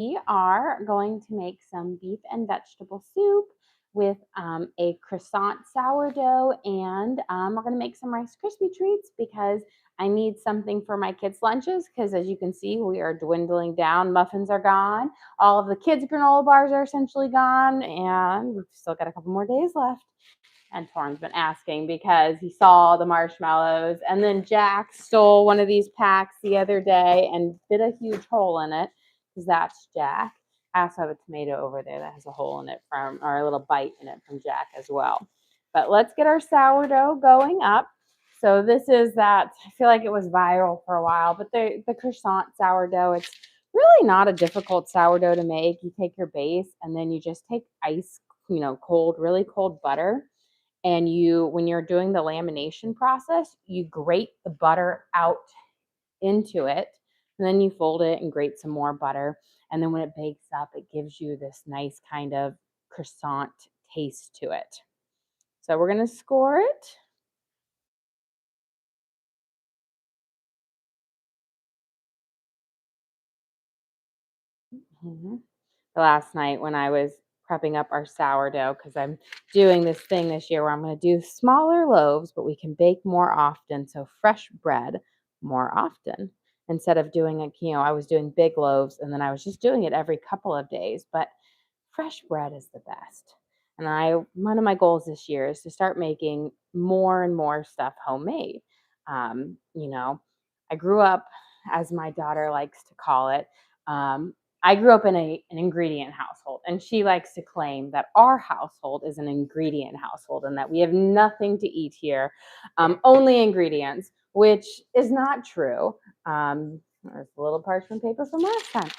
We are going to make some beef and vegetable soup with a croissant sourdough, and we're going to make some Rice Krispie treats because I need something for my kids' lunches. Because as you can see, we are dwindling down. Muffins are gone. All of the kids' granola bars are essentially gone, and we've still got a couple more days left. And Torrin's been asking because he saw the marshmallows, and then Jack stole one of these packs the other day and did a huge hole in it because that's Jack. I also have a tomato over there that has a hole in it or a little bite in it from Jack as well. But let's get our sourdough going up. So this is that, I feel like it was viral for a while, but the croissant sourdough, it's really not a difficult sourdough to make. You take your base and then you just take ice, cold, really cold butter, and when you're doing the lamination process, you grate the butter out into it, and then you fold it and grate some more butter, and then when it bakes up, it gives you this nice kind of croissant taste to it. So we're going to score it. Last night when I was prepping up our sourdough, because I'm doing this thing this year where I'm going to do smaller loaves, but we can bake more often. So fresh bread more often instead of doing it, I was doing big loaves and then I was just doing it every couple of days. But fresh bread is the best. And one of my goals this year is to start making more and more stuff homemade. I grew up, as my daughter likes to call it, I grew up in an ingredient household, and she likes to claim that our household is an ingredient household and that we have nothing to eat here, only ingredients, which is not true. There's a little parchment paper from last time.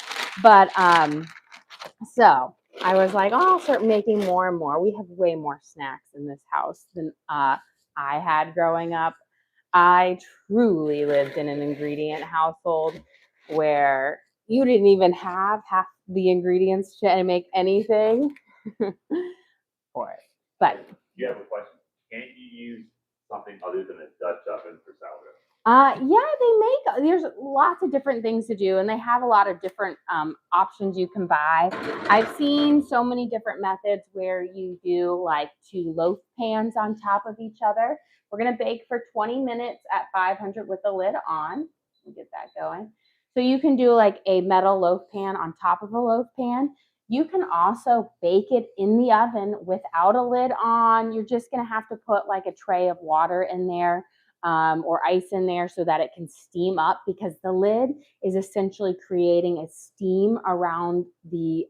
But so I was like, oh, I'll start making more and more. We have way more snacks in this house than I had growing up. I truly lived in an ingredient household where you didn't even have half the ingredients to make anything for it. But you have a question. Can't you use something other than a Dutch oven for sourdough? Yeah, there's lots of different things to do, and they have a lot of different options you can buy. I've seen so many different methods where you do like 2 loaf pans on top of each other. We're going to bake for 20 minutes at 500 with the lid on. Let me get that going. So you can do like a metal loaf pan on top of a loaf pan. You can also bake it in the oven without a lid on. You're just going to have to put like a tray of water in there, or ice in there so that it can steam up, because the lid is essentially creating a steam around the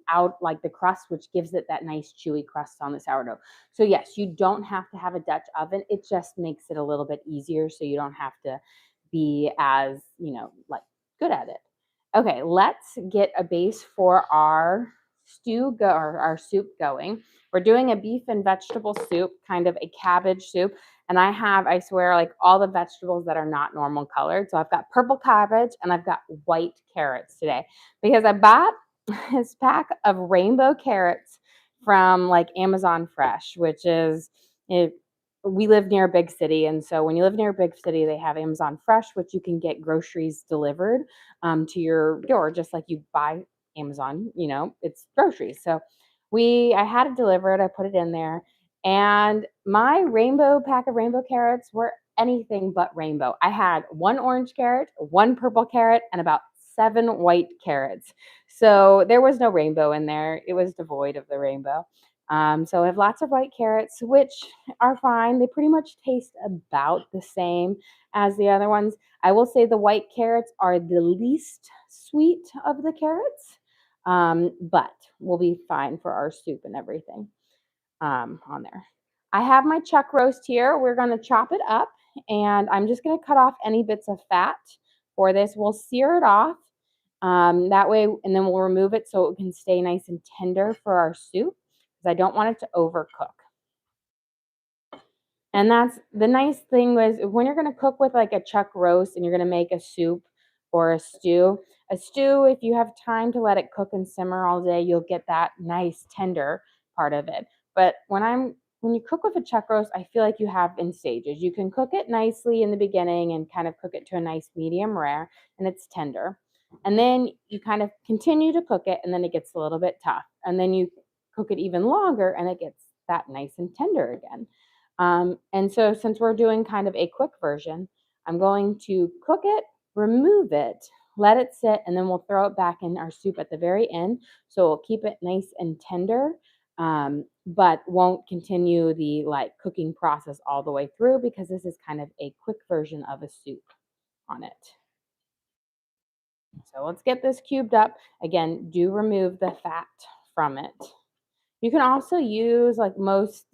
crust, which gives it that nice chewy crust on the sourdough. So yes, you don't have to have a Dutch oven. It just makes it a little bit easier so you don't have to be as, good at it. Okay, let's get a base for our our soup going. We're doing a beef and vegetable soup, kind of a cabbage soup. And I swear, like all the vegetables that are not normal colored. So I've got purple cabbage and I've got white carrots today because I bought this pack of rainbow carrots from like Amazon Fresh, which is it. We live near a big city. And so when you live near a big city, they have Amazon Fresh, which you can get groceries delivered to your door, just like you buy Amazon, it's groceries. So I had it delivered, I put it in there, and my pack of rainbow carrots were anything but rainbow. I had 1 orange carrot, 1 purple carrot, and about 7 white carrots. So there was no rainbow in there. It was devoid of the rainbow. So I have lots of white carrots, which are fine. They pretty much taste about the same as the other ones. I will say the white carrots are the least sweet of the carrots, but we'll be fine for our soup and everything on there. I have my chuck roast here. We're going to chop it up, and I'm just going to cut off any bits of fat for this. We'll sear it off that way, and then we'll remove it so it can stay nice and tender for our soup, because I don't want it to overcook. And that's the nice thing was when you're going to cook with like a chuck roast and you're going to make a soup or a stew, if you have time to let it cook and simmer all day, you'll get that nice tender part of it. But when you cook with a chuck roast, I feel like you have in stages. You can cook it nicely in the beginning and kind of cook it to a nice medium rare, and it's tender. And then you kind of continue to cook it, and then it gets a little bit tough. And then you cook it even longer, and it gets that nice and tender again. And so, since we're doing kind of a quick version, I'm going to cook it, remove it, let it sit, and then we'll throw it back in our soup at the very end. So we'll keep it nice and tender, but won't continue the like cooking process all the way through because this is kind of a quick version of a soup on it. So let's get this cubed up. Again, do remove the fat from it. You can also use like most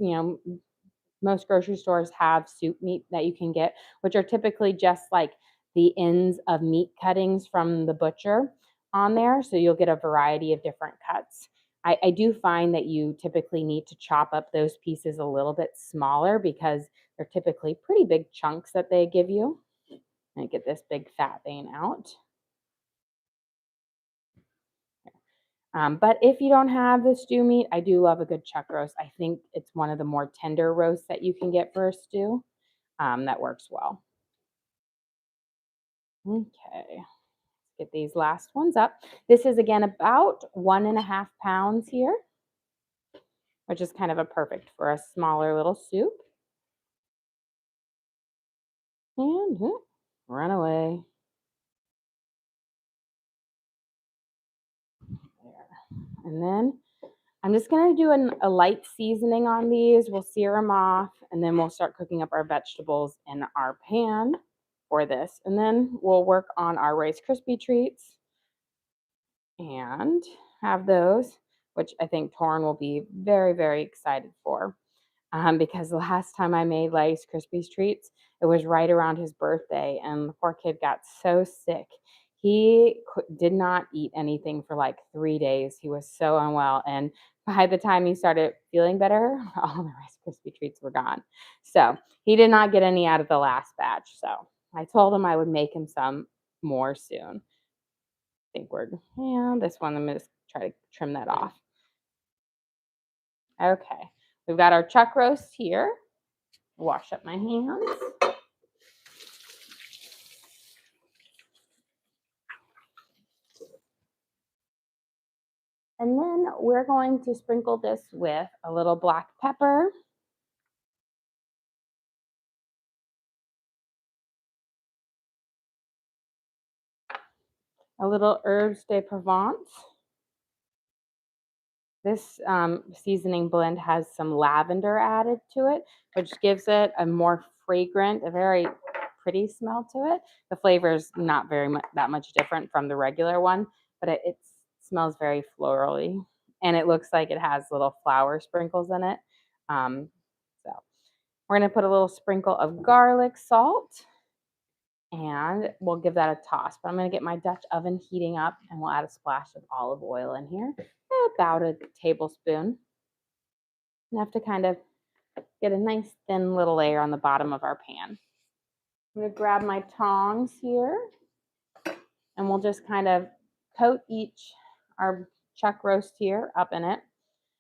grocery stores have soup meat that you can get, which are typically just like the ends of meat cuttings from the butcher on there. So you'll get a variety of different cuts. I do find that you typically need to chop up those pieces a little bit smaller because they're typically pretty big chunks that they give you. And get this big fat vein out. But if you don't have the stew meat, I do love a good chuck roast. I think it's one of the more tender roasts that you can get for a stew. That works well. Okay, get these last ones up. This is again about 1.5 pounds here, which is kind of a perfect for a smaller little soup. And run away. There. And then I'm just going to do a light seasoning on these. We'll sear them off, and then we'll start cooking up our vegetables in our pan for this. And then we'll work on our Rice Krispie treats and have those, which I think Torrin will be very, very excited for. Because the last time I made Rice Krispies treats, it was right around his birthday, and the poor kid got so sick. He did not eat anything for like 3 days. He was so unwell, and by the time he started feeling better, all the Rice Krispie treats were gone. So he did not get any out of the last batch. So I told him I would make him some more soon. I think this one, I'm going to try to trim that off. Okay, we've got our chuck roast here. Wash up my hands. And then we're going to sprinkle this with a little black pepper. A little herbes de Provence. This seasoning blend has some lavender added to it, which gives it a more fragrant, a very pretty smell to it. The flavor is not that much different from the regular one, but it smells very florally, and it looks like it has little flower sprinkles in it. So we're going to put a little sprinkle of garlic salt, and we'll give that a toss. But I'm going to get my Dutch oven heating up, and we'll add a splash of olive oil in here, about a tablespoon. Enough to kind of get a nice thin little layer on the bottom of our pan. I'm going to grab my tongs here, and we'll just kind of coat our chuck roast here up in it.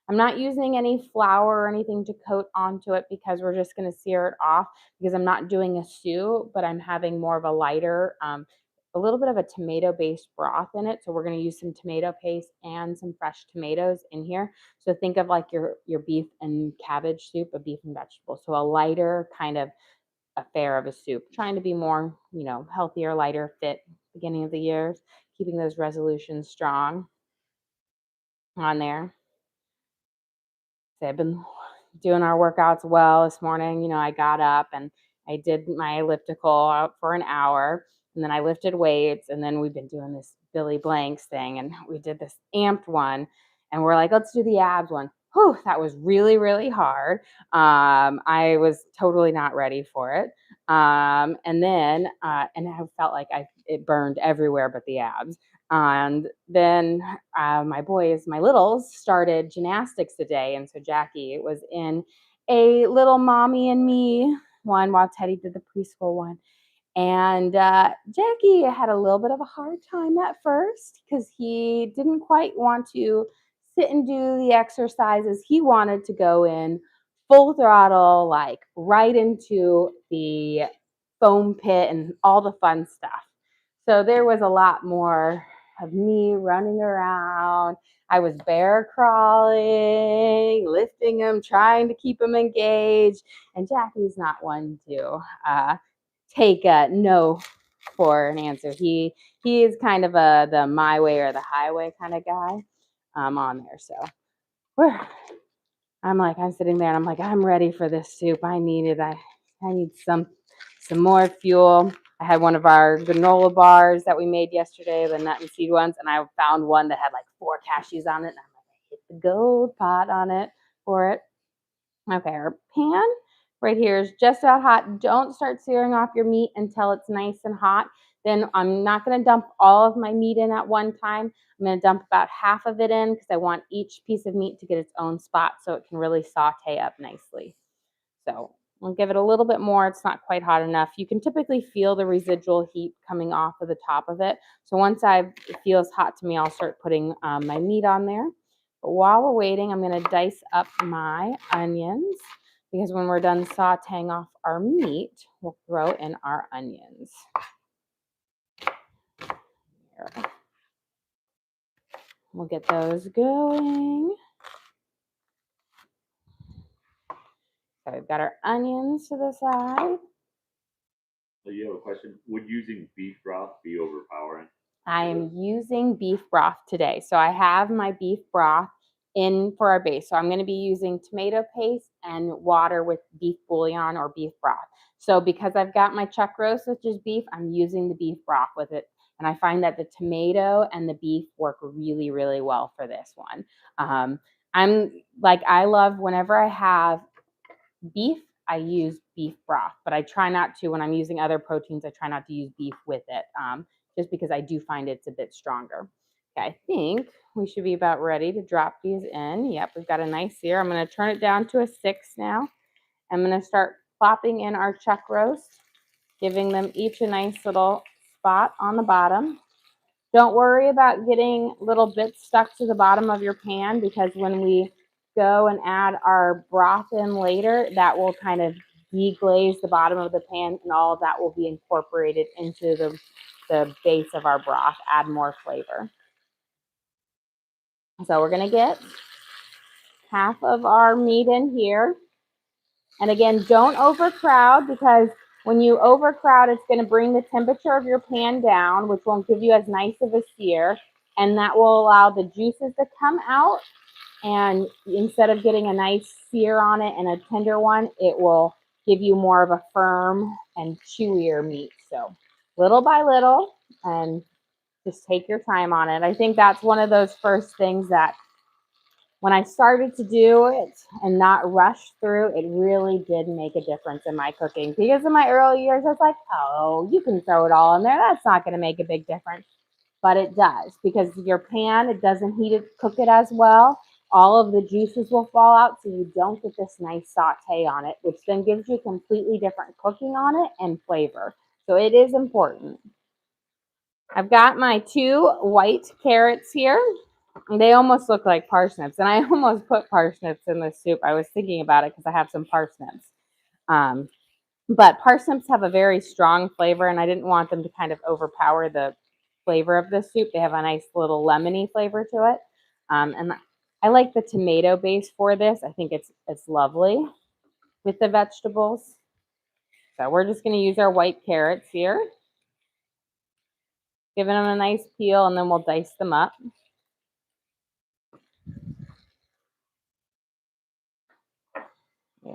I'm not using any flour or anything to coat onto it because we're just going to sear it off because I'm not doing a stew, but I'm having more of a lighter, a little bit of a tomato-based broth in it. So we're going to use some tomato paste and some fresh tomatoes in here. So think of like your beef and cabbage soup, a beef and vegetable. So a lighter kind of affair of a soup, trying to be more, healthier, lighter, fit beginning of the year, keeping those resolutions strong on there. So I've been doing our workouts well this morning. I got up and I did my elliptical out for an hour, and then I lifted weights, and then we've been doing this Billy Blanks thing, and we did this amped one, and we're like, let's do the abs one. Whew, that was really, really hard. I was totally not ready for it. And I felt like it burned everywhere but the abs. And then my littles, started gymnastics today. And so Jackie was in a little mommy and me one while Teddy did the preschool one. And Jackie had a little bit of a hard time at first because he didn't quite want to sit and do the exercises. He wanted to go in full throttle, like right into the foam pit and all the fun stuff. So there was a lot more of me running around. I was bear crawling, lifting him, trying to keep him engaged. And Jackie's not one to take a no for an answer. He is kind of the my way or the highway kind of guy on there. So I'm sitting there and I'm like, I'm ready for this soup. I need it. I need some more fuel. I had one of our granola bars that we made yesterday, the nut and seed ones, and I found one that had like 4 cashews on it. And I'm like, I hit the gold pot on it for it. Okay, our pan right here is just about hot. Don't start searing off your meat until it's nice and hot. Then I'm not going to dump all of my meat in at one time. I'm going to dump about half of it in because I want each piece of meat to get its own spot so it can really saute up nicely. So I'll give it a little bit more. It's not quite hot enough. You can typically feel the residual heat coming off of the top of it. So once it feels hot to me, I'll start putting my meat on there. But while we're waiting, I'm going to dice up my onions because when we're done sauteing off our meat, we'll throw in our onions. Here. We'll get those going. So we've got our onions to the side. So you have a question? Would using beef broth be overpowering? I am using beef broth today. So I have my beef broth in for our base. So I'm going to be using tomato paste and water with beef bouillon or beef broth. So because I've got my chuck roast, which is beef, I'm using the beef broth with it. And I find that the tomato and the beef work really, really well for this one. I love whenever I have beef, I use beef broth, but I try not to when I'm using other proteins. I try not to use beef with it. Just because I do find it's a bit stronger. Okay, I think we should be about ready to drop these in. Yep, we've got a nice sear. I'm going to turn it down to a 6 now. I'm going to start plopping in our chuck roast, giving them each a nice little spot on the bottom. Don't worry about getting little bits stuck to the bottom of your pan because when we go and add our broth in later, that will kind of deglaze the bottom of the pan and all of that will be incorporated into the base of our broth, add more flavor. So we're going to get half of our meat in here. And again, don't overcrowd because when you overcrowd, it's going to bring the temperature of your pan down, which won't give you as nice of a sear. And that will allow the juices to come out. And instead of getting a nice sear on it and a tender one, it will give you more of a firm and chewier meat. So little by little, and just take your time on it. I think that's one of those first things that when I started to do it and not rush through, it really did make a difference in my cooking. Because in my early years, I was like, oh, you can throw it all in there. That's not going to make a big difference. But it does because your pan, it doesn't cook it as well. All of the juices will fall out so you don't get this nice saute on it, which then gives you completely different cooking on it and flavor. So it is important. I've got my 2 white carrots here. They almost look like parsnips, and I almost put parsnips in this soup. I was thinking about it because I have some parsnips. But parsnips have a very strong flavor, and I didn't want them to kind of overpower the flavor of this soup. They have a nice little lemony flavor to it. And I like the tomato base for this. I think it's lovely with the vegetables. So we're just going to use our white carrots here. Giving them a nice peel, and then we'll dice them up. Yeah.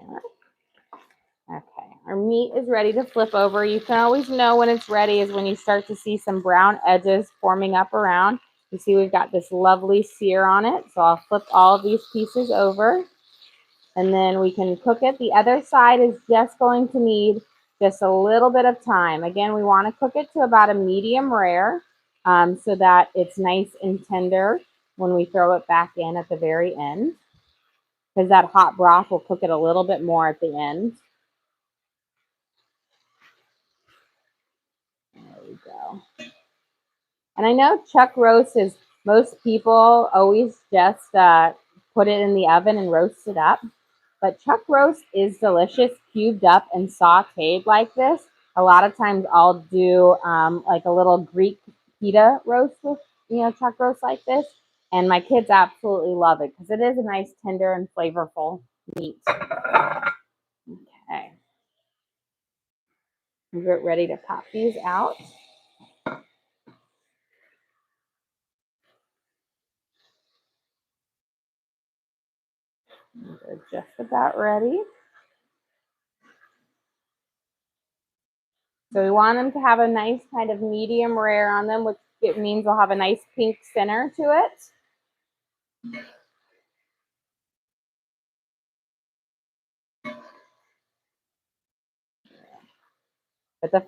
Okay, our meat is ready to flip over. You can always know when it's ready is when you start to see some brown edges forming up around. You see we've got this lovely sear on it. So I'll flip all of these pieces over and then we can cook it. The other side is just going to need just a little bit of time. Again, we want to cook it to about a medium rare so that it's nice and tender when we throw it back in at the very end. Because that hot broth will cook it a little bit more at the end. There we go. And I know chuck roast is, most people always just put it in the oven and roast it up. But chuck roast is delicious, cubed up and sauteed like this. A lot of times I'll do like a little Greek pita roast with, chuck roast like this. And my kids absolutely love it because it is a nice, tender, and flavorful meat. Okay. Get ready to pop these out. They're just about ready. So we want them to have a nice kind of medium rare on them, which it means they'll have a nice pink center to it. But the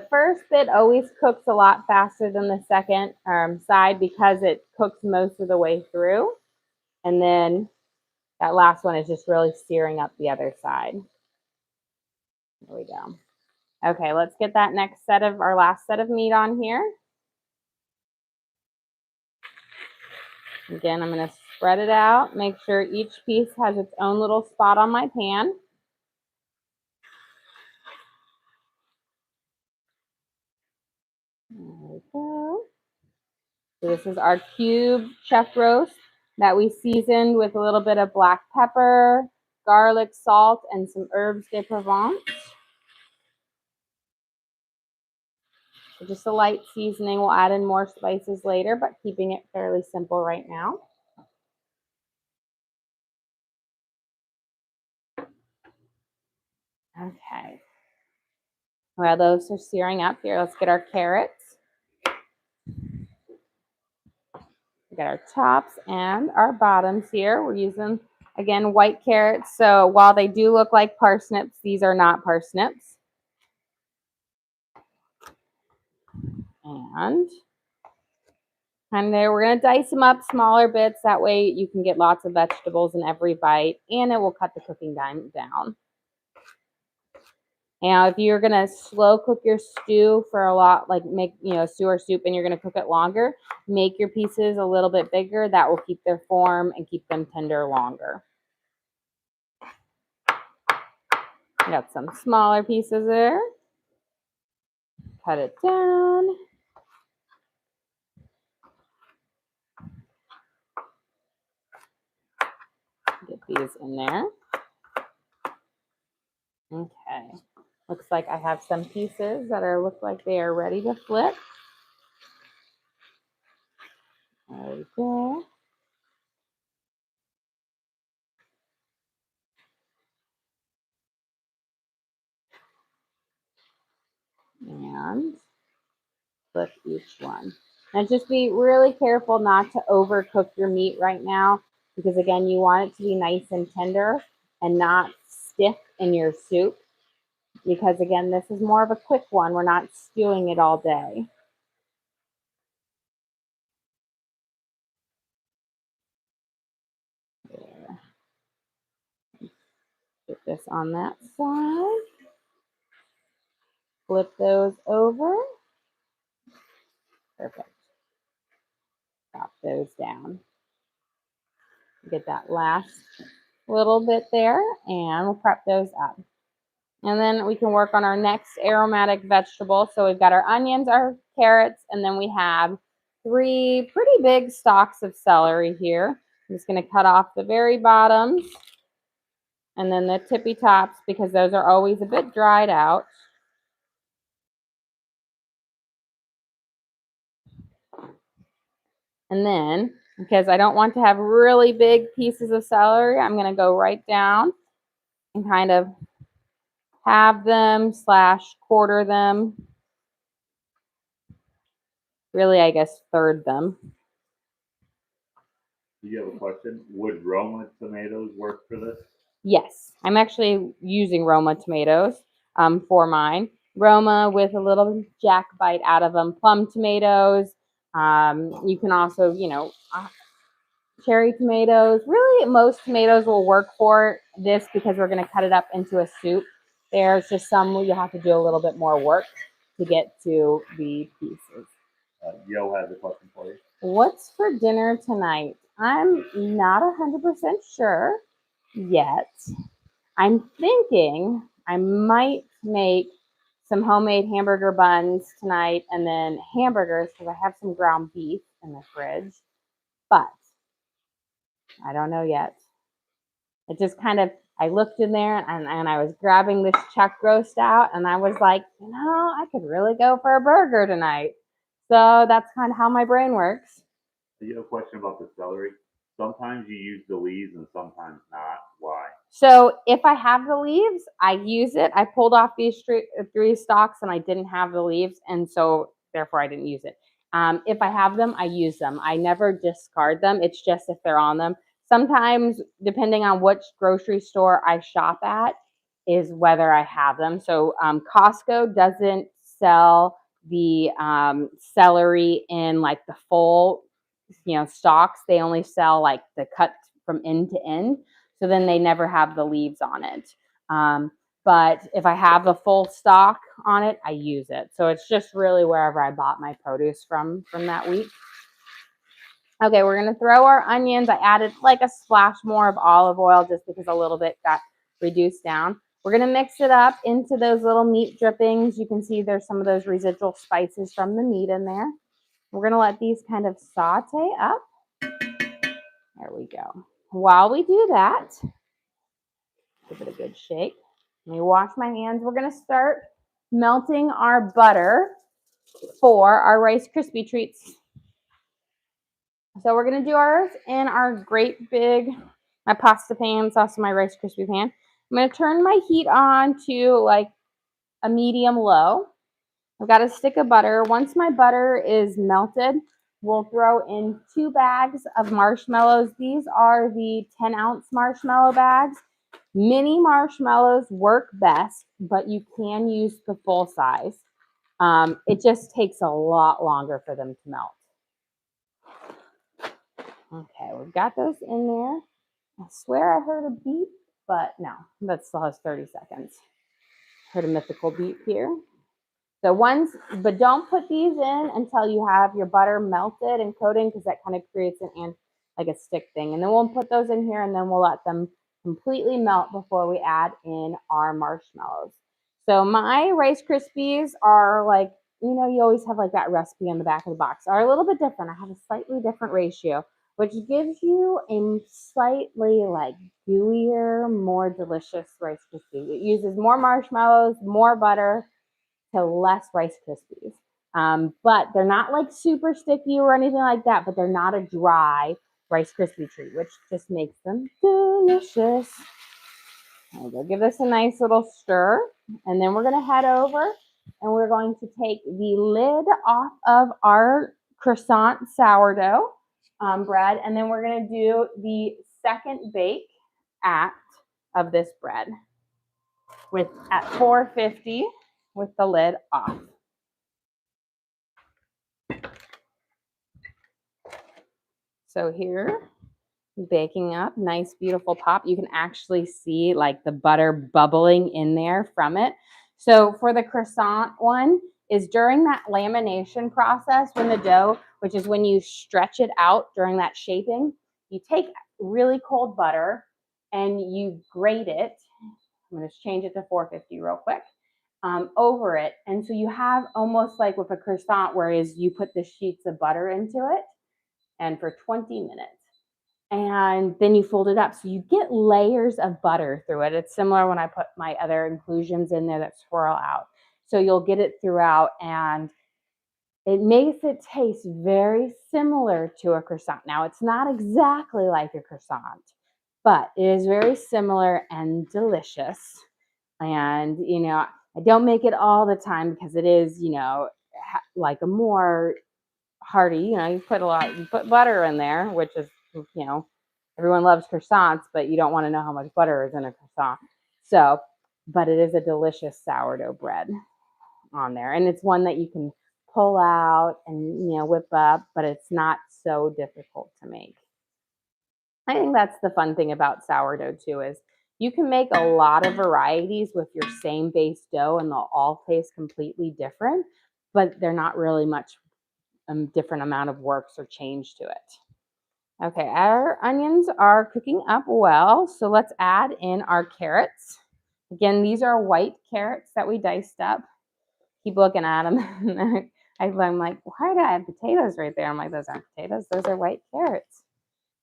first bit always cooks a lot faster than the second side because it cooks most of the way through. And then that last one is just really searing up the other side. There we go. Okay, let's get that next set of our last set of meat on here. Again, I'm going to spread it out. Make sure each piece has its own little spot on my pan. There we go. So this is our cube chuck roast that we seasoned with a little bit of black pepper, garlic, salt, and some herbs de Provence. So just a light seasoning. We'll add in more spices later, but keeping it fairly simple right now. Okay. While those are searing up here, let's get our carrots. We got our tops and our bottoms here. We're using, again, white carrots. So while they do look like parsnips, these are not parsnips. And there, we're going to dice them up smaller bits. That way you can get lots of vegetables in every bite, and it will cut the cooking time down. Now, if you're going to slow cook your stew for a lot, like make, stew or soup, and you're going to cook it longer, make your pieces a little bit bigger. That will keep their form and keep them tender longer. Got some smaller pieces there. Cut it down. Get these in there. Okay. Looks like I have some pieces that look like they are ready to flip. There we go. And flip each one. Now just be really careful not to overcook your meat right now because again, you want it to be nice and tender and not stiff in your soup because again, this is more of a quick one. We're not stewing it all day. There. Put this on that side. Flip those over. Perfect. Drop those down. Get that last little bit there, and we'll prep those up. And then we can work on our next aromatic vegetable. So we've got our onions, our carrots, and then we have 3 pretty big stalks of celery here. I'm just going to cut off the very bottoms and then the tippy tops because those are always a bit dried out. And then, because I don't want to have really big pieces of celery, I'm going to go right down and kind of halve them / quarter them. Really, I guess, third them. Do you have a question? Would Roma tomatoes work for this? Yes, I'm actually using Roma tomatoes for mine. Roma with a little jack bite out of them. Plum tomatoes. You can also, cherry tomatoes. Really, most tomatoes will work for this because we're going to cut it up into a soup. There's just some where you have to do a little bit more work to get to the pieces. Yo has a question for you. What's for dinner tonight? I'm not 100% sure yet. I'm thinking I might make some homemade hamburger buns tonight, and then hamburgers because I have some ground beef in the fridge. But I don't know yet. It just kind of, I looked in there and I was grabbing this chuck roast out, and I was like, I could really go for a burger tonight. So that's kind of how my brain works. You have a question about the celery? Sometimes you use the leaves and sometimes not. Why? So if I have the leaves, I use it. I pulled off these three stalks and I didn't have the leaves, and so therefore I didn't use it. If I have them, I use them. I never discard them. It's just if they're on them. Sometimes, depending on which grocery store I shop at, is whether I have them. So Costco doesn't sell the celery in like the full, stalks. They only sell like the cut from end to end. So then they never have the leaves on it. But if I have the full stalk on it, I use it. So it's just really wherever I bought my produce from that week. Okay, we're going to throw our onions. I added like a splash more of olive oil just because a little bit got reduced down. We're going to mix it up into those little meat drippings. You can see there's some of those residual spices from the meat in there. We're going to let these kind of saute up. There we go. While we do that, give it a good shake. Let me wash my hands. We're going to start melting our butter for our Rice Krispie treats. So we're going to do ours in our great big, my pasta pan. It's also my Rice Krispie pan. I'm going to turn my heat on to like a medium low. I've got a stick of butter. Once my butter is melted, we'll throw in 2 bags of marshmallows. These are the 10-ounce marshmallow bags. Mini marshmallows work best, but you can use the full size. It just takes a lot longer for them to melt. Okay, we've got those in there. I swear I heard a beep, but no, that still has 30 seconds. Heard a mythical beep here. So but don't put these in until you have your butter melted and coating, because that kind of creates like a stick thing. And then we'll put those in here and then we'll let them completely melt before we add in our marshmallows. So my Rice Krispies are like, you always have like that recipe on the back of the box, are a little bit different. I have a slightly different ratio, which gives you a slightly like gooier, more delicious Rice Krispie. It uses more marshmallows, more butter, to less Rice Krispies. But they're not like super sticky or anything like that, but they're not a dry Rice Krispie treat, which just makes them delicious. We'll give this a nice little stir, and then we're going to head over and we're going to take the lid off of our croissant sourdough bread, and then we're going to do the second bake act of this bread at 450 with the lid off. So here, baking up, nice, beautiful pop. You can actually see like the butter bubbling in there from it. So for the croissant one, is during that lamination process, when the dough, which is when you stretch it out during that shaping, you take really cold butter and you grate it. I'm going to change it to 450 real quick. Over it. And so you have almost like with a croissant, whereas you put the sheets of butter into it and for 20 minutes. And then you fold it up. So you get layers of butter through it. It's similar when I put my other inclusions in there that swirl out. So you'll get it throughout, and it makes it taste very similar to a croissant. Now, it's not exactly like a croissant, but it is very similar and delicious. And, I don't make it all the time because it is, like a more hearty, you put butter in there, which is, everyone loves croissants, but you don't want to know how much butter is in a croissant. So, but it is a delicious sourdough bread on there. And it's one that you can pull out and, whip up, but it's not so difficult to make. I think that's the fun thing about sourdough too, is you can make a lot of varieties with your same base dough and they'll all taste completely different, but they're not really much different amount of works or change to it. Okay, our onions are cooking up well, so let's add in our carrots. Again, these are white carrots that we diced up. keep looking at them. I'm like, why do I have potatoes right there? I'm like, those aren't potatoes. Those are white carrots.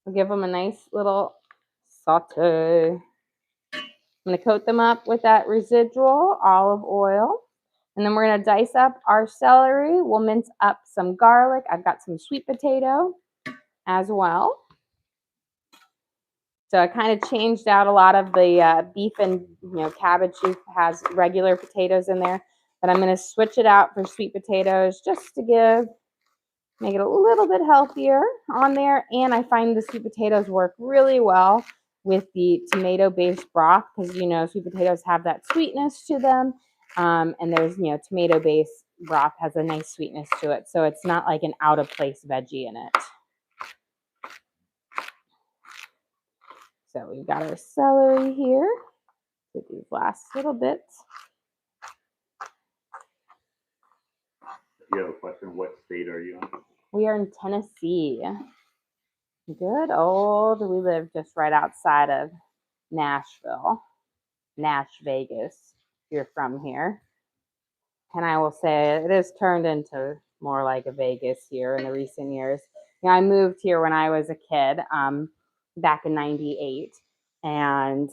We'll give them a nice little saute. I'm going to coat them up with that residual olive oil. And then we're going to dice up our celery. We'll mince up some garlic. I've got some sweet potato as well. So I kind of changed out a lot of the beef and cabbage soup has regular potatoes in there. But I'm going to switch it out for sweet potatoes just to make it a little bit healthier on there. And I find the sweet potatoes work really well with the tomato-based broth because, sweet potatoes have that sweetness to them. And there's, tomato-based broth has a nice sweetness to it. So it's not like an out-of-place veggie in it. So we've got our celery here with these last little bits. You have a question, what state are you in? We are in Tennessee. Good old, we live just right outside of Nashville, Nash Vegas, if you're from here. And I will say it has turned into more like a Vegas here in the recent years. I moved here when I was a kid, back in '98, and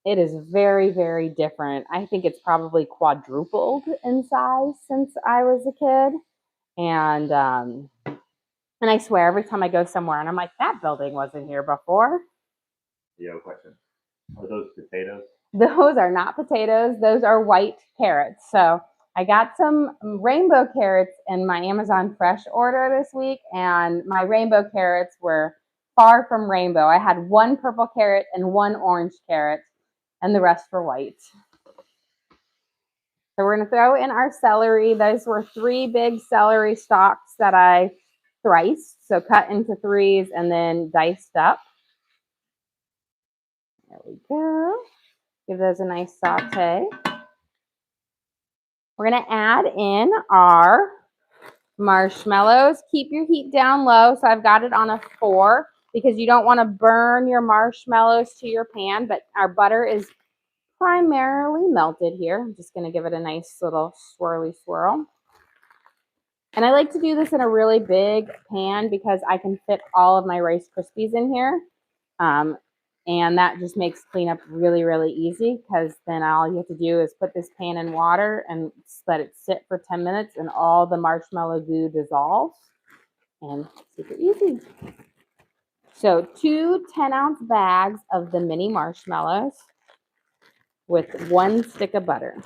it is very, very different. I think it's probably quadrupled in size since I was a kid. And I swear every time I go somewhere and I'm like, that building wasn't here before. You have a question. Are those potatoes? Those are not potatoes. Those are white carrots. So I got some rainbow carrots in my Amazon Fresh order this week, and my rainbow carrots were far from rainbow. I had one purple carrot and one orange carrot, and the rest were white. So we're going to throw in our celery. Those were 3 big celery stalks that I thiced, so cut into 3s and then diced up. There we go. Give those a nice saute. We're going to add in our marshmallows. Keep your heat down low. So I've got it on a 4 because you don't want to burn your marshmallows to your pan, but our butter is primarily melted here. I'm just going to give it a nice little swirly swirl. And I like to do this in a really big pan because I can fit all of my Rice Krispies in here. And that just makes cleanup really, really easy because then all you have to do is put this pan in water and let it sit for 10 minutes and all the marshmallow goo dissolves. And super easy. So 2 10-ounce bags of the mini marshmallows with 1 stick of butter.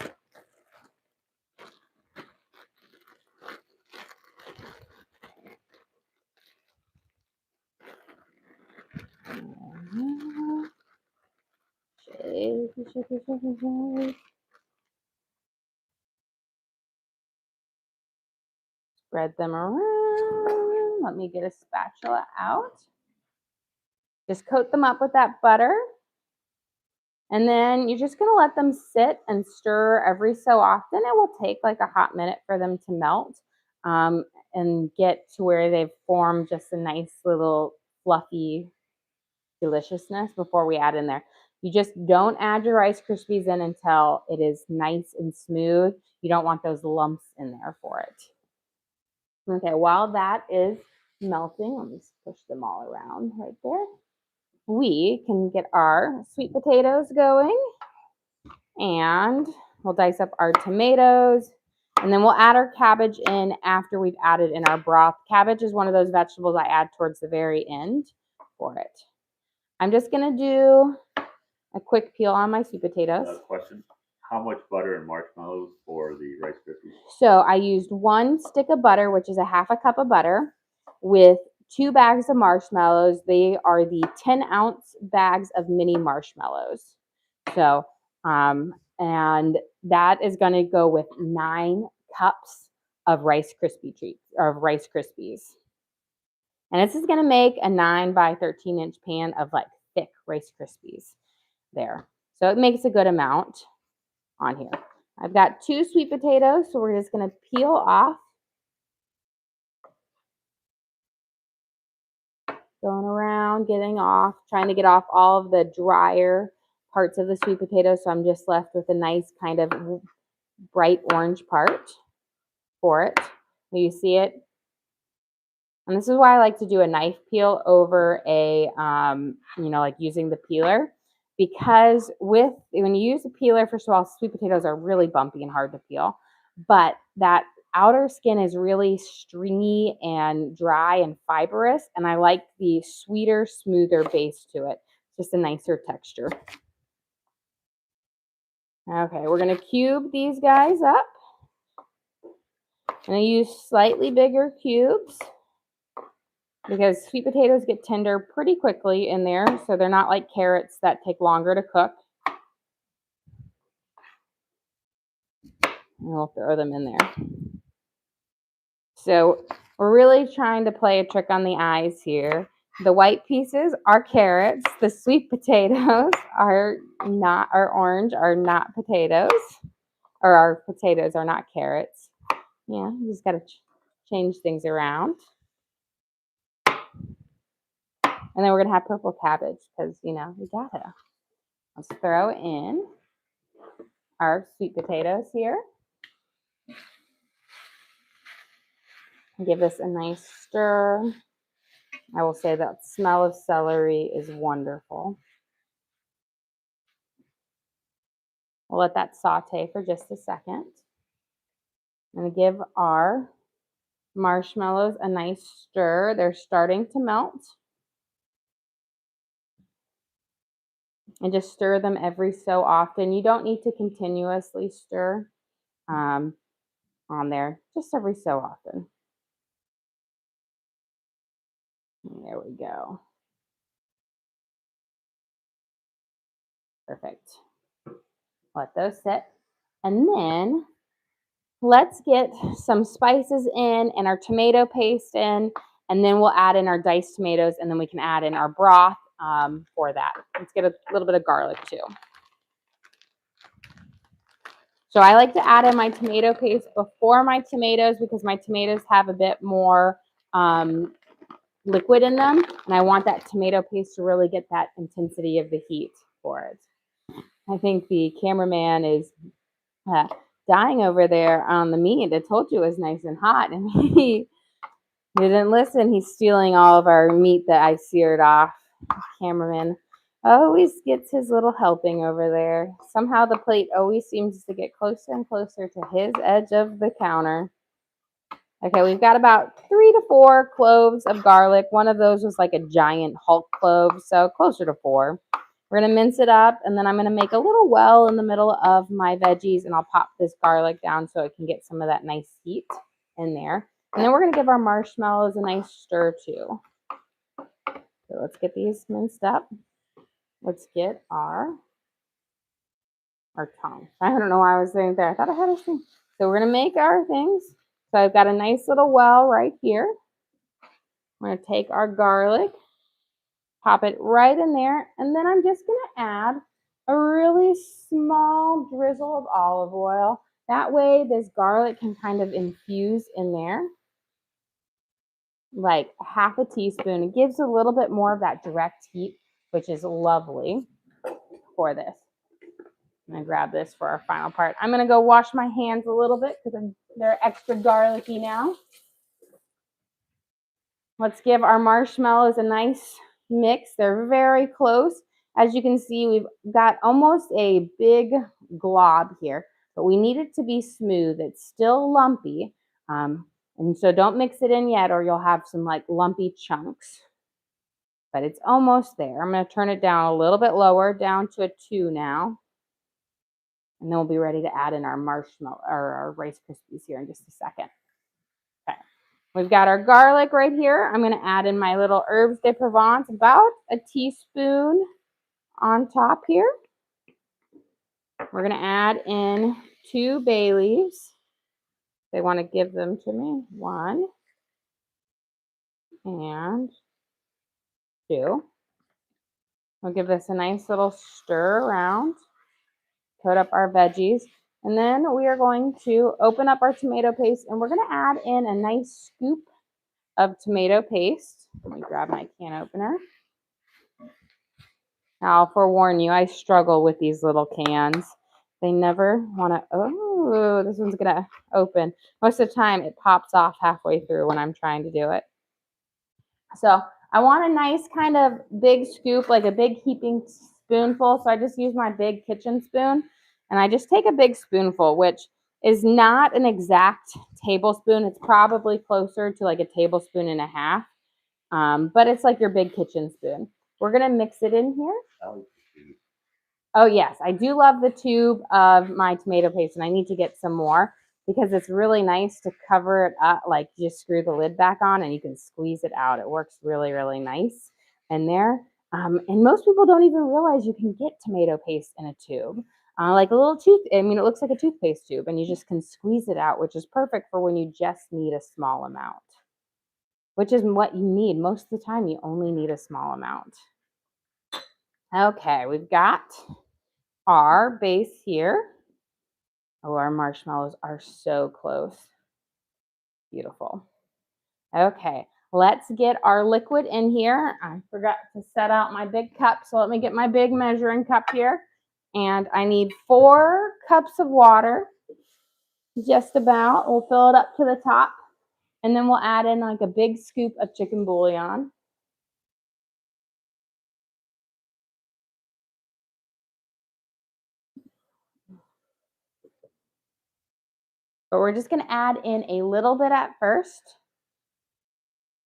Shake. Spread them around. Let me get a spatula out. Just coat them up with that butter. And then you're just going to let them sit and stir every so often. It will take like a hot minute for them to melt and get to where they've formed just a nice little fluffy deliciousness before we add in there. You just don't add your Rice Krispies in until it is nice and smooth. You don't want those lumps in there for it. Okay, while that is melting, let me just push them all around right there. We can get our sweet potatoes going, and we'll dice up our tomatoes, and then we'll add our cabbage in after we've added in our broth. Cabbage is one of those vegetables I add towards the very end for it. I'm just going to do a quick peel on my sweet potatoes. Question. How much butter and marshmallows for the Rice Krispies? So I used 1 stick of butter, which is a 1/2 cup of butter, with 2 bags of marshmallows. They are the 10-ounce bags of mini marshmallows. So, and that is going to go with 9 cups of Rice Krispie treats or Rice Krispies. And this is going to make a 9 by 13 inch pan of like thick Rice Krispies there. So it makes a good amount on here. I've got 2 sweet potatoes, so we're just going to peel off. Going around, getting off, trying to get off all of the drier parts of the sweet potato. So I'm just left with a nice kind of bright orange part. for it. You see it? And this is why I like to do a knife peel over a, like using the peeler. Because when you use a peeler, first of all, sweet potatoes are really bumpy and hard to peel. But that outer skin is really stringy and dry and fibrous. And I like the sweeter, smoother base to it. Just a nicer texture. Okay, we're going to cube these guys up. I'm going to use slightly bigger cubes because sweet potatoes get tender pretty quickly in there, so they're not like carrots that take longer to cook. And we'll throw them in there. So we're really trying to play a trick on the eyes here. The white pieces are carrots. The sweet potatoes are orange, are not potatoes. Or our potatoes are not carrots. Yeah, you just got to change things around. And then we're going to have purple cabbage because, we gotta. Let's throw in our sweet potatoes here. Give this a nice stir. I will say that smell of celery is wonderful. We'll let that saute for just a second. I'm going to give our marshmallows a nice stir. They're starting to melt. And just stir them every so often. You don't need to continuously stir on there, just every so often. There we go. Perfect. Let those sit. And then let's get some spices in and our tomato paste in, and then we'll add in our diced tomatoes, and then we can add in our broth for that. Let's get a little bit of garlic too. So I like to add in my tomato paste before my tomatoes because my tomatoes have a bit more liquid in them, and I want that tomato paste to really get that intensity of the heat for it. I think the cameraman is dying over there on the meat. I told you it was nice and hot, and he didn't listen. He's stealing all of our meat that I seared off. The cameraman always gets his little helping over there. Somehow the plate always seems to get closer and closer to his edge of the counter. Okay, we've got about 3 to 4 cloves of garlic. One of those was like a giant Hulk clove, so closer to 4. We're going to mince it up, and then I'm going to make a little well in the middle of my veggies, and I'll pop this garlic down so it can get some of that nice heat in there. And then we're going to give our marshmallows a nice stir too. So let's get these minced up. Let's get our tongue. I don't know why I was saying there. I thought I had a thing. So we're going to make our things. So I've got a nice little well right here. I'm going to take our garlic, pop it right in there, and then I'm just going to add a really small drizzle of olive oil. That way this garlic can kind of infuse in there. Like half a teaspoon. It gives a little bit more of that direct heat, which is lovely for this. I'm going to grab this for our final part. I'm going to go wash my hands a little bit because they're extra garlicky now. Let's give our marshmallows a nice mix. They're very close. As you can see, we've got almost a big glob here, but we need it to be smooth. It's still lumpy. And so don't mix it in yet or you'll have some like lumpy chunks. But it's almost there. I'm going to turn it down a little bit lower, down to a 2 now. And then we'll be ready to add in our marshmallow or our Rice Krispies here in just a second. Okay. We've got our garlic right here. I'm going to add in my little herbes de Provence, about a teaspoon on top here. We're going to add in 2 bay leaves. They want to give them to me. 1 and 2. We'll give this a nice little stir around. Coat up our veggies. And then we are going to open up our tomato paste, and we're going to add in a nice scoop of tomato paste. Let me grab my can opener. Now, I'll forewarn you, I struggle with these little cans. They never want to, Ooh, this one's gonna open. Most of the time it pops off halfway through when I'm trying to do it. So I want a nice kind of big scoop, like a big heaping spoonful. So I just use my big kitchen spoon and I just take a big spoonful, which is not an exact tablespoon. It's probably closer to like a tablespoon and a half. But it's like your big kitchen spoon. We're gonna mix it in here. Oh yes, I do love the tube of my tomato paste, and I need to get some more because it's really nice to cover it up, like just screw the lid back on and you can squeeze it out. It works really, really nice in there. And most people don't even realize you can get tomato paste in a tube. Like a little it looks like a toothpaste tube, and you just can squeeze it out, which is perfect for when you just need a small amount, which is what you need. Most of the time, you only need a small amount. Okay, we've got our base here. Oh, our marshmallows are so close. Beautiful. Okay, let's get our liquid in here. I forgot to set out my big cup, so let me get my big measuring cup here. And I need 4 cups of water, just about. We'll fill it up to the top, and then we'll add in like a big scoop of chicken bouillon. But we're just gonna add in a little bit at first.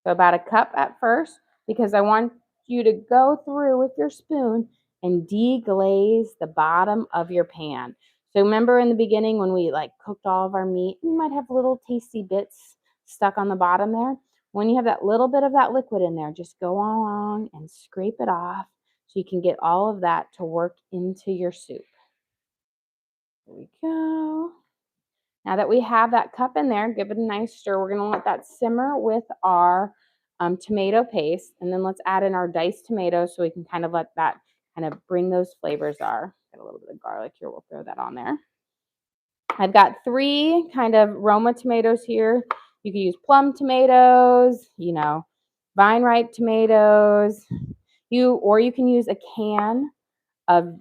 So about a cup at first, because I want you to go through with your spoon and deglaze the bottom of your pan. So remember in the beginning when we like cooked all of our meat, you might have little tasty bits stuck on the bottom there. When you have that little bit of that liquid in there, just go along and scrape it off so you can get all of that to work into your soup. There we go. Now that we have that cup in there, give it a nice stir. We're going to let that simmer with our tomato paste, and then let's add in our diced tomatoes so we can kind of let that kind of bring those flavors are. Got a little bit of garlic here. We'll throw that on there. I've got 3 kind of Roma tomatoes here. You can use plum tomatoes, vine ripe tomatoes. Or you can use a can of,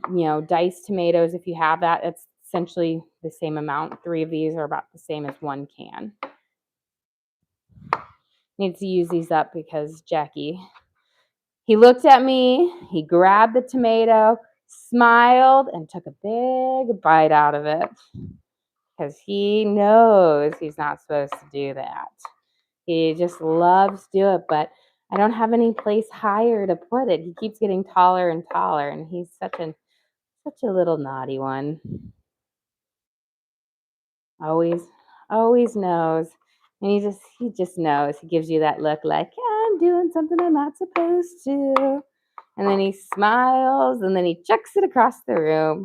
diced tomatoes if you have that. It's essentially the same amount. 3 of these are about the same as 1 can. Need to use these up because Jackie, he looked at me, he grabbed the tomato, smiled, and took a big bite out of it because he knows he's not supposed to do that. He just loves to do it, but I don't have any place higher to put it. He keeps getting taller and taller, and he's such a little naughty one. Always knows. And he just knows. He gives you that look like, I'm doing something I'm not supposed to. And then he smiles and then he chucks it across the room.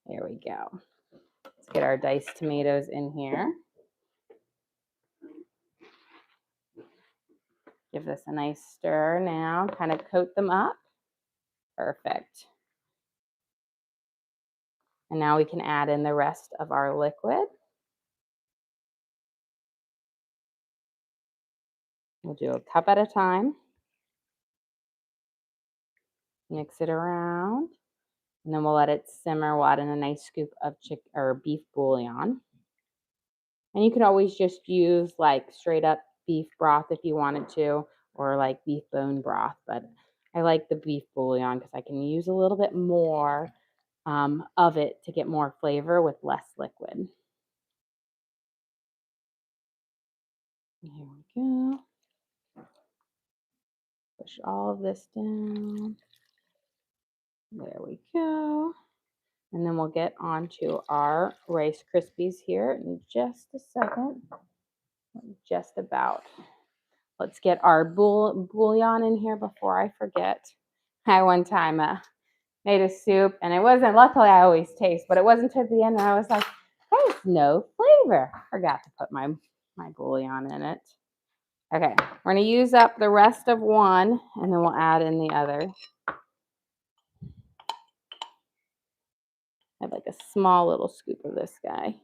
There we go. Let's get our diced tomatoes in here. Give this a nice stir now. Kind of coat them up. Perfect. And now we can add in the rest of our liquid. We'll do a cup at a time. Mix it around. And then we'll let it simmer. We'll add in a nice scoop of beef bouillon. And you can always just use like straight up beef broth if you wanted to, or like beef bone broth. But I like the beef bouillon because I can use a little bit more of it to get more flavor with less liquid. Here we go. Push all of this down. There we go. And then we'll get onto our Rice Krispies here in just a second. Just about. Let's get our bouillon in here before I forget. I one time made a soup, and it wasn't, luckily I always taste, but it wasn't till the end, and I was like, there's no flavor. I forgot to put my bouillon in it. Okay, we're going to use up the rest of one, and then we'll add in the other. I have like a small little scoop of this guy.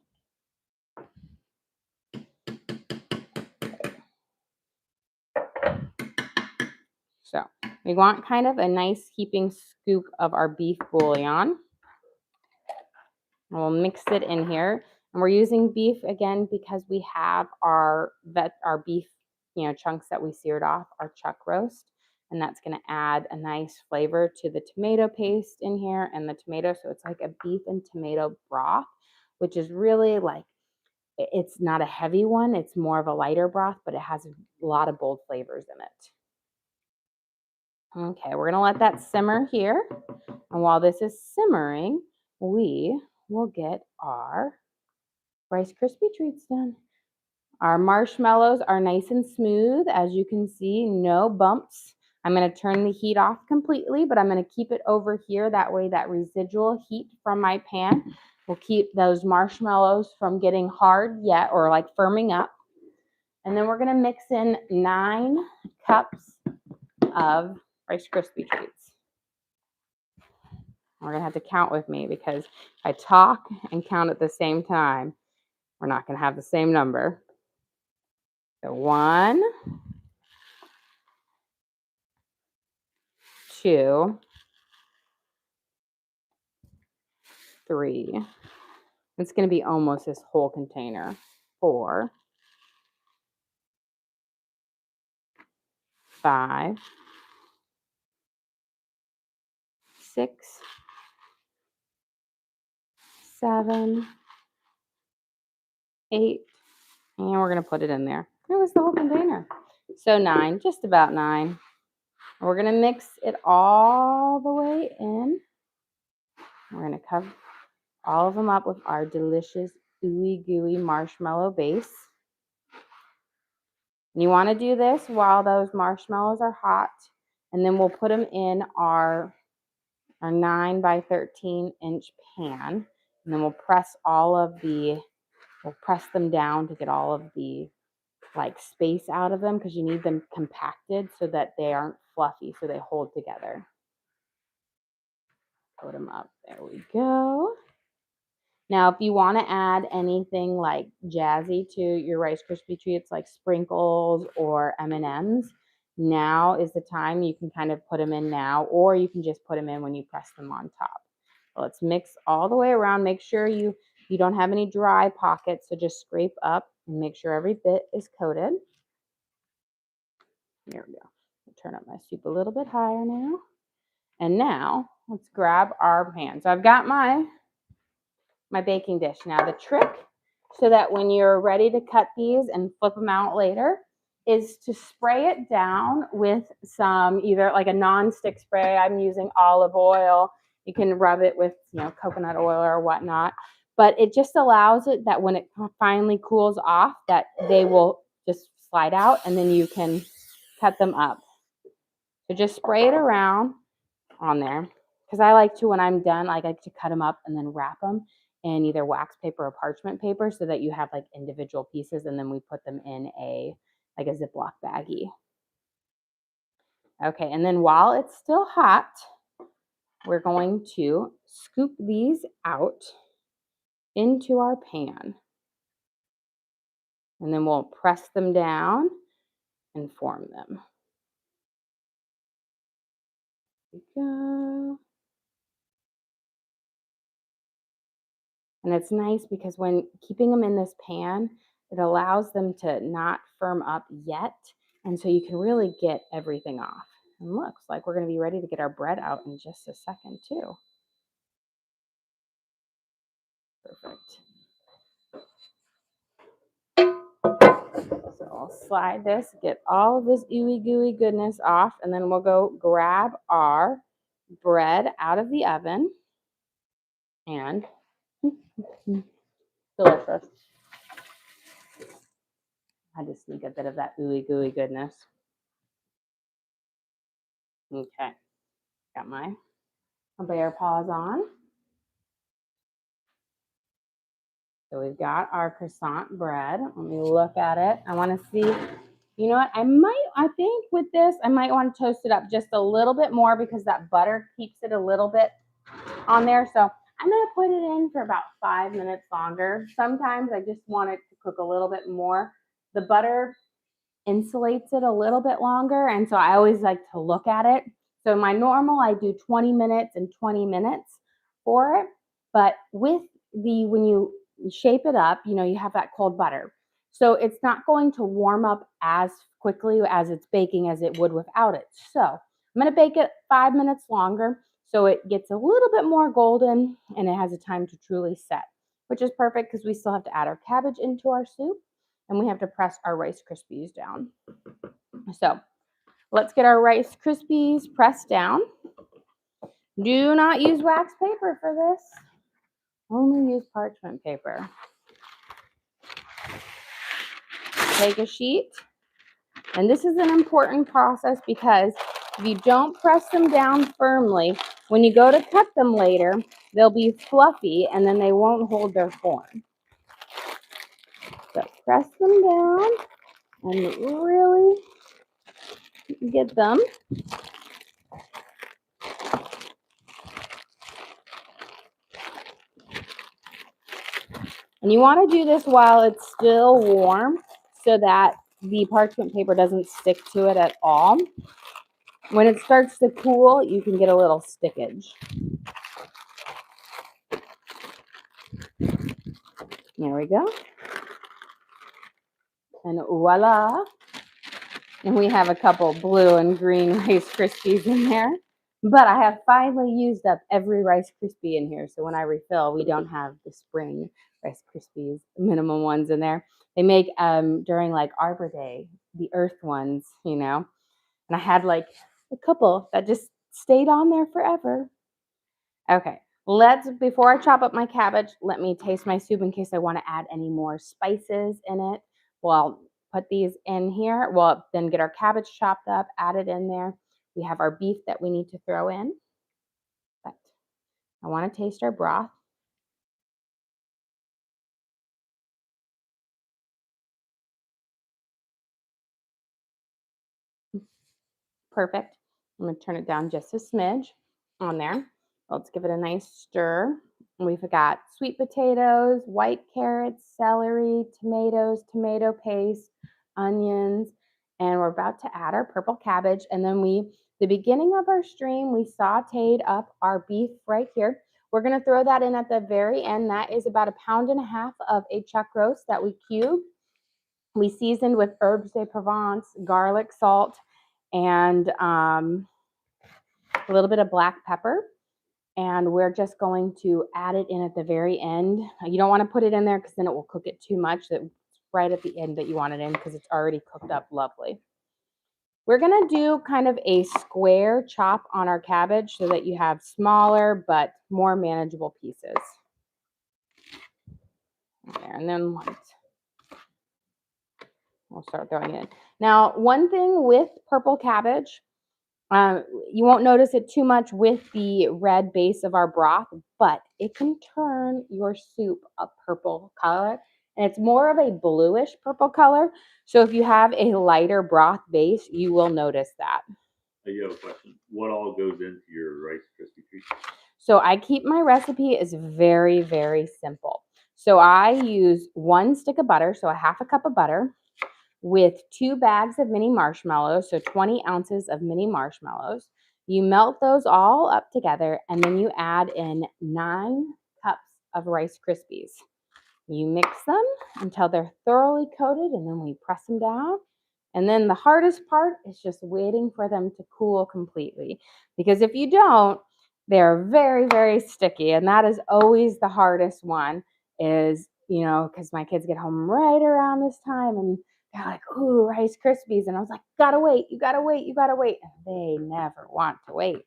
So we want kind of a nice heaping scoop of our beef bouillon. We'll mix it in here. And we're using beef again because we have our beef, chunks that we seared off, our chuck roast. And that's going to add a nice flavor to the tomato paste in here and the tomato. So it's like a beef and tomato broth, which is really like, it's not a heavy one. It's more of a lighter broth, but it has a lot of bold flavors in it. Okay, we're going to let that simmer here. And while this is simmering, we will get our Rice Krispie treats done. Our marshmallows are nice and smooth. As you can see, no bumps. I'm going to turn the heat off completely, but I'm going to keep it over here. That way that residual heat from my pan will keep those marshmallows from getting hard yet or like firming up. And then we're going to mix in 9 cups of Rice Krispie treats. We're going to have to count with me because I talk and count at the same time. We're not going to have the same number. So 1, 2, 3. It's going to be almost this whole container. 4, 5, 6, 7, 8, and we're going to put it in there. It was the whole container. So 9, just about 9. We're going to mix it all the way in. We're going to cover all of them up with our delicious ooey gooey marshmallow base. And you want to do this while those marshmallows are hot, and then we'll put them in our 9 by 13 inch pan, and then we'll press them down to get all of the like space out of them because you need them compacted so that they aren't fluffy, so they hold together. Put them up. There we go. Now, if you want to add anything like jazzy to your Rice Krispie treats, like sprinkles or M&Ms, now is the time. You can kind of put them in now, or you can just put them in when you press them on top. So let's mix all the way around. Make sure you don't have any dry pockets, so just scrape up and make sure every bit is coated. There we go. I'll turn up my soup a little bit higher now. And now let's grab our pan. So I've got my baking dish. Now the trick, so that when you're ready to cut these and flip them out later, is to spray it down with some, either like a non-stick spray. I'm using olive oil. You can rub it with, coconut oil or whatnot. But it just allows it that when it finally cools off, that they will just slide out and then you can cut them up. So just spray it around on there. Because I like to, when I'm done, I like to cut them up and then wrap them in either wax paper or parchment paper so that you have like individual pieces, and then we put them in a Ziploc baggie. Okay, and then while it's still hot, we're going to scoop these out into our pan. And then we'll press them down and form them. There we go. And it's nice because when keeping them in this pan, it allows them to not firm up yet. And so you can really get everything off. And looks like we're going to be ready to get our bread out in just a second too. Perfect. So I'll slide this, get all of this ooey gooey goodness off, and then we'll go grab our bread out of the oven. And delicious. I just need a bit of that ooey gooey goodness. Okay, got my bear paws on. So we've got our croissant bread. Let me look at it. I want to see, you know what? I think with this, I might want to toast it up just a little bit more because that butter keeps it a little bit on there. So I'm going to put it in for about 5 minutes longer. Sometimes I just want it to cook a little bit more. The butter insulates it a little bit longer. And so I always like to look at it. So my normal, I do 20 minutes and 20 minutes for it. But with when you shape it up, you have that cold butter. So it's not going to warm up as quickly as it's baking as it would without it. So I'm going to bake it 5 minutes longer so it gets a little bit more golden and it has a time to truly set, which is perfect because we still have to add our cabbage into our soup and we have to press our Rice Krispies down. So let's get our Rice Krispies pressed down. Do not use wax paper for this. Only use parchment paper. Take a sheet. And this is an important process because if you don't press them down firmly, when you go to cut them later, they'll be fluffy and then they won't hold their form. So press them down and really get them. And you want to do this while it's still warm so that the parchment paper doesn't stick to it at all. When it starts to cool, you can get a little stickage. There we go. And voila. And we have a couple blue and green Rice Krispies in there. But I have finally used up every Rice Krispie in here. So when I refill, we don't have the spring Rice Krispies, minimum ones in there. They make during like Arbor Day, the earth ones, And I had like a couple that just stayed on there forever. Okay, before I chop up my cabbage, let me taste my soup in case I want to add any more spices in it. Well, put these in here. Well, then get our cabbage chopped up, add it in there. We have our beef that we need to throw in. But I want to taste our broth. Perfect. I'm going to turn it down just a smidge on there. Let's give it a nice stir. We've got sweet potatoes, white carrots, celery, tomatoes, tomato paste, onions, and we're about to add our purple cabbage. And then the beginning of our stream, we sauteed up our beef right here. We're going to throw that in at the very end. That is about 1.5 pounds of a chuck roast that we cubed. We seasoned with herbes de Provence, garlic, salt, and a little bit of black pepper. And we're just going to add it in at the very end. You don't want to put it in there because then it will cook it too much. That's right at the end that you want it in because it's already cooked up lovely. We're going to do kind of a square chop on our cabbage so that you have smaller but more manageable pieces. There, and then we'll start throwing it in. Now, one thing with purple cabbage, you won't notice it too much with the red base of our broth, but it can turn your soup a purple color. And it's more of a bluish purple color. So if you have a lighter broth base, you will notice that. You have a question. What all goes into your Rice Krispie treat? So I keep my recipe is very, very simple. So I use 1 stick of butter, so 1/2 cup of butter, with 2 bags of mini marshmallows, so 20 ounces of mini marshmallows. You melt those all up together, and then you add in 9 cups of Rice Krispies. You mix them until they're thoroughly coated, and then we press them down. And then the hardest part is just waiting for them to cool completely. Because if you don't, they're very, very sticky. And that is always the hardest one is, because my kids get home right around this time and they're like, ooh, Rice Krispies. And I was like, gotta wait, you gotta wait, you gotta wait. And they never want to wait.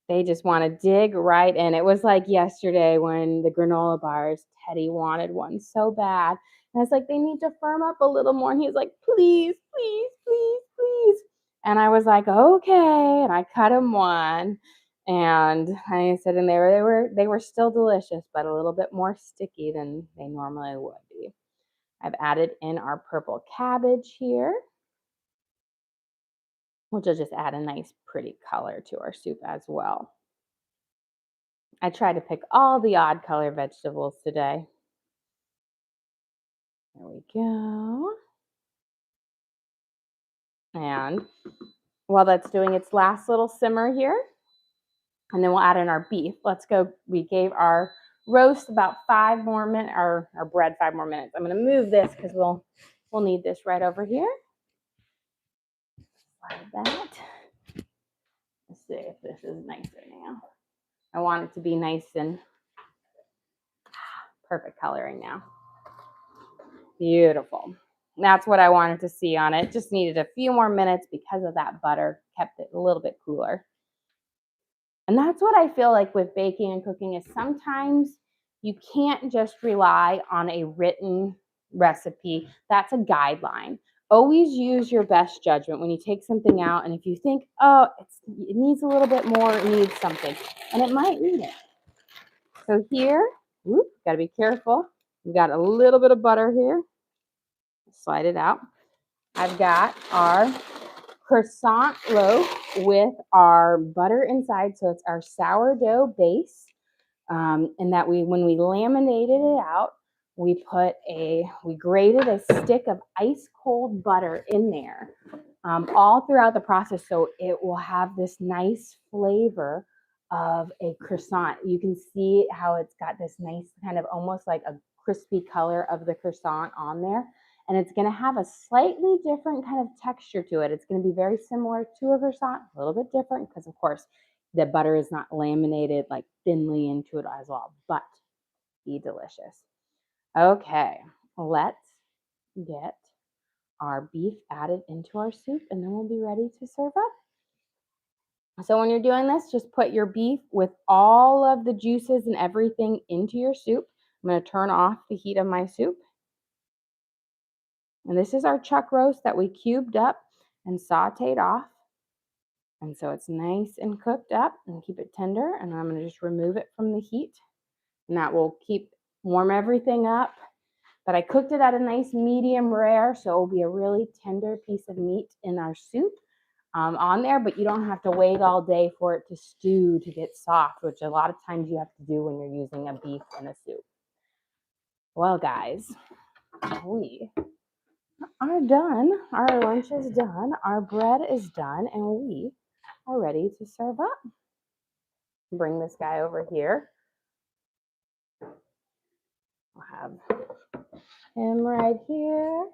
They just want to dig right in. It was like yesterday when the granola bars, Teddy wanted one so bad. And I was like, they need to firm up a little more. And he was like, please, please, please, please. And I was like, okay. And I cut him one. And I said, and they were still delicious, but a little bit more sticky than they normally would be. I've added in our purple cabbage here, which will just add a nice pretty color to our soup as well. I tried to pick all the odd color vegetables today. There we go. And while that's doing its last little simmer here, and then we'll add in our beef. Let's go. We gave our roast about 5 more minutes, our bread 5 more minutes. I'm going to move this because we'll need this right over here. Slide that. Let's see if this is nicer now. I want it to be nice and perfect coloring now. Beautiful. That's what I wanted to see on it. Just needed a few more minutes because of that butter, kept it a little bit cooler. And that's what I feel like with baking and cooking is sometimes you can't just rely on a written recipe. That's a guideline. Always use your best judgment when you take something out. And if you think, oh, it needs a little bit more, it needs something, and it might need it. So here, got to be careful. We got a little bit of butter here. Slide it out. I've got our croissant loaf with our butter inside, so it's our sourdough base. And that when we laminated it out, we grated a stick of ice cold butter in there all throughout the process, so it will have this nice flavor of a croissant. You can see how it's got this nice kind of almost like a crispy color of the croissant on there. And it's going to have a slightly different kind of texture to it. It's going to be very similar to a croissant, a little bit different because, of course, the butter is not laminated like thinly into it as well, but be delicious. Okay, let's get our beef added into our soup and then we'll be ready to serve up. So when you're doing this, just put your beef with all of the juices and everything into your soup. I'm going to turn off the heat of my soup. And this is our chuck roast that we cubed up and sauteed off. And so it's nice and cooked up and keep it tender. And I'm going to just remove it from the heat. And that will warm everything up. But I cooked it at a nice medium rare, so it will be a really tender piece of meat in our soup on there. But you don't have to wait all day for it to stew to get soft, which a lot of times you have to do when you're using a beef in a soup. Well, guys, we are done. Our lunch is done. Our bread is done, and we are ready to serve up. Bring this guy over here. We'll have him right here.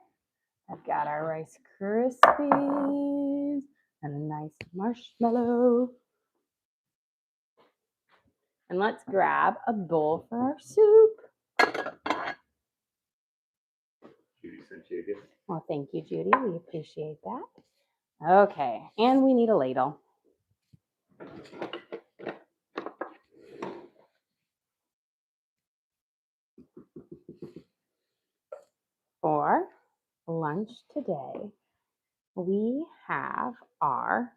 I've got our Rice Krispies and a nice marshmallow. And let's grab a bowl for our soup. Judy sent you a gift. Well, thank you, Judy. We appreciate that. Okay, and we need a ladle. For lunch today, we have our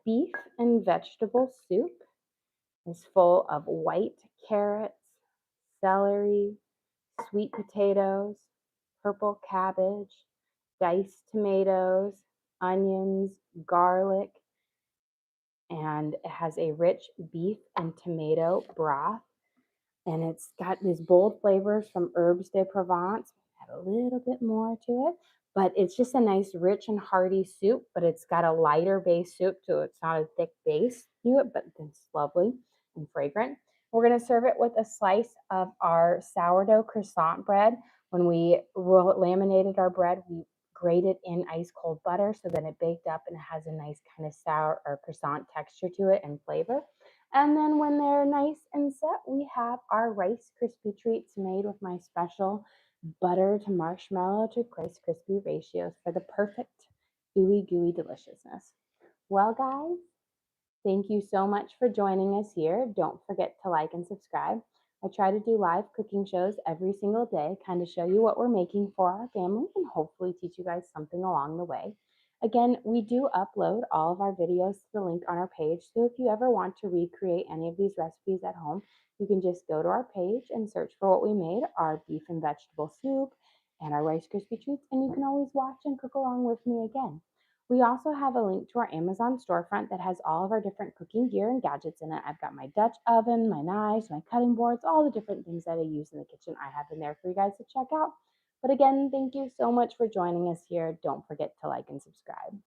beef and vegetable soup. It's full of white carrots, celery, sweet potatoes, purple cabbage, diced tomatoes, onions, garlic, and it has a rich beef and tomato broth. And it's got these bold flavors from herbes de Provence. Add a little bit more to it, but it's just a nice, rich and hearty soup. But it's got a lighter base soup, so it's not a thick base to it, but it's lovely and fragrant. We're going to serve it with a slice of our sourdough croissant bread. When we laminated our bread, we grated in ice cold butter so that it baked up and it has a nice kind of sour or croissant texture to it and flavor. And then when they're nice and set, we have our Rice Krispie treats made with my special butter to marshmallow to Rice Krispie ratios for the perfect ooey gooey deliciousness. Well, guys, thank you so much for joining us here. Don't forget to like and subscribe. I try to do live cooking shows every single day, kind of show you what we're making for our family and hopefully teach you guys something along the way. Again, we do upload all of our videos to the link on our page, so if you ever want to recreate any of these recipes at home, you can just go to our page and search for what we made, our beef and vegetable soup and our Rice Krispie treats, and you can always watch and cook along with me again. We also have a link to our Amazon storefront that has all of our different cooking gear and gadgets in it. I've got my Dutch oven, my knives, my cutting boards, all the different things that I use in the kitchen I have in there for you guys to check out. But again, thank you so much for joining us here. Don't forget to like and subscribe.